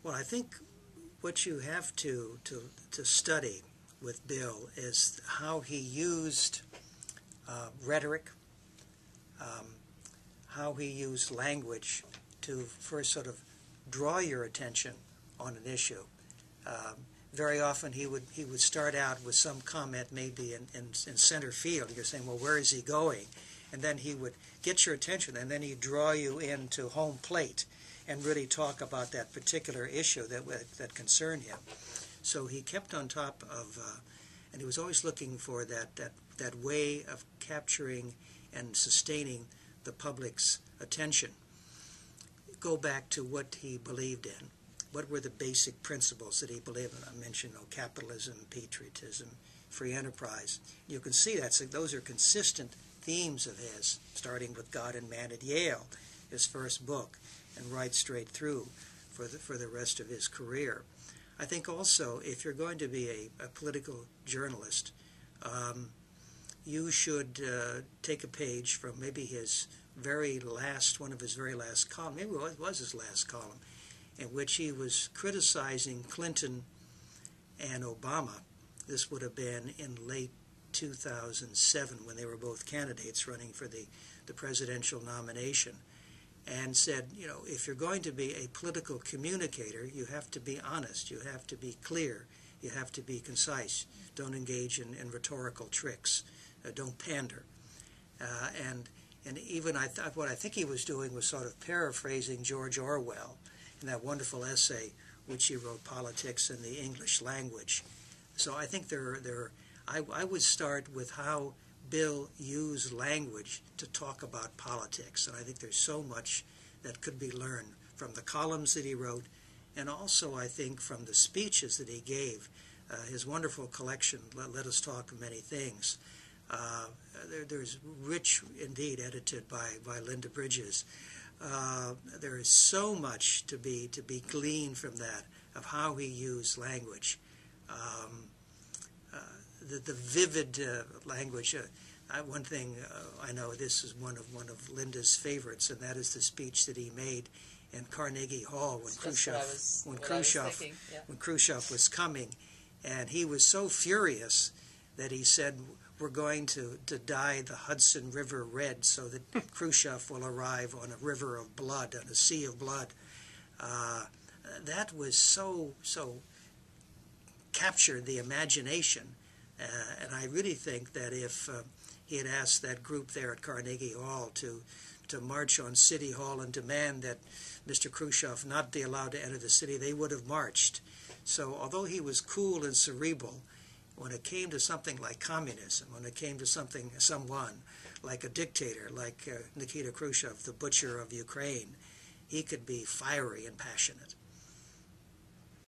Well, I think what you have to study with Bill is how he used rhetoric, um, how he used language to first sort of draw your attention on an issue. Very often he would start out with some comment maybe in center field. You're saying, well, where is he going? And then he would get your attention, and then he'd draw you into home plate and really talk about that particular issue that concerned him. So he kept on top of, and he was always looking for that way of capturing and sustaining the public's attention. Go back to what he believed in. What were the basic principles that he believed in? I mentioned capitalism, patriotism, free enterprise. You can see those are consistent themes of his, starting with God and Man at Yale, his first book, and right straight through for the rest of his career. I think also, if you're going to be a political journalist, you should take a page from maybe one of his very last columns, maybe it was his last column, in which he was criticizing Clinton and Obama. This would have been in late 2007 when they were both candidates running for the presidential nomination, and said, if you're going to be a political communicator, you have to be honest, you have to be clear, you have to be concise, don't engage in rhetorical tricks, don't pander. And even what I think he was doing was sort of paraphrasing George Orwell in that wonderful essay which he wrote, Politics in the English Language. So I think I would start with how Bill used language to talk about politics, and I think there's so much that could be learned from the columns that he wrote, and also I think from the speeches that he gave. His wonderful collection, Let Us Talk of Many Things. There's rich, indeed, edited by Linda Bridges. There is so much to be gleaned from that, of how he used language. The vivid language. One thing I know, this is one of Linda's favorites, and that is the speech that he made in Carnegie Hall when Khrushchev was coming, and he was so furious that he said, "We're going to dye the Hudson River red so that Khrushchev will arrive on a river of blood, on a sea of blood." That was so captured the imagination, and I really think that if he had asked that group there at Carnegie Hall to march on City Hall and demand that Mr. Khrushchev not be allowed to enter the city, they would have marched. So although he was cool and cerebral, when it came to something like communism, when it came to someone like a dictator, like Nikita Khrushchev, the butcher of Ukraine, he could be fiery and passionate.